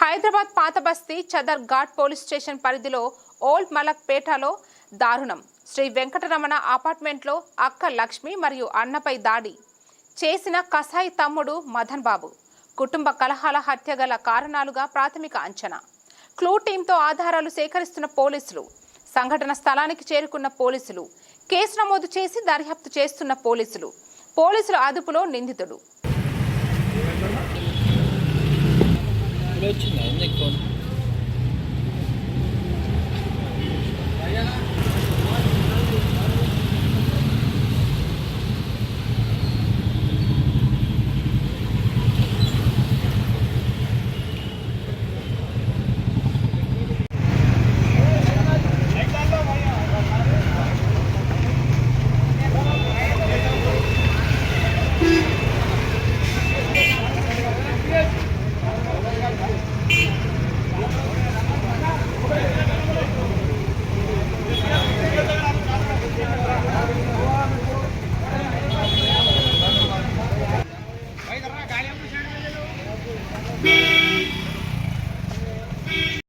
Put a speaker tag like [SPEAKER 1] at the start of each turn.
[SPEAKER 1] హైదరాబాద్ పాత బస్తీ చదర్ ghat police station పరిధిలో ఓల్డ్ మలక్ పేటలో దారుణం. శ్రీ వెంకటరమణ అపార్ట్మెంట్లో అక్క లక్ష్మి మరియు అన్నపై దాడి చేసిన కసాయి తమ్ముడు మదన్ బాబు. కుటుంబ కలహాల హత్య గల కారణాలుగా ప్రాథమిక అంచనా. క్లూ టీంతో ఆధారాలు సేకరిస్తున్న పోలీసులు. సంఘటన స్థలానికి చేరుకున్న పోలీసులు కేసు నమోదు చేసి దర్యాప్తు చేస్తున్న పోలీసుల అదుపులో నిందితుడు.
[SPEAKER 2] Hey,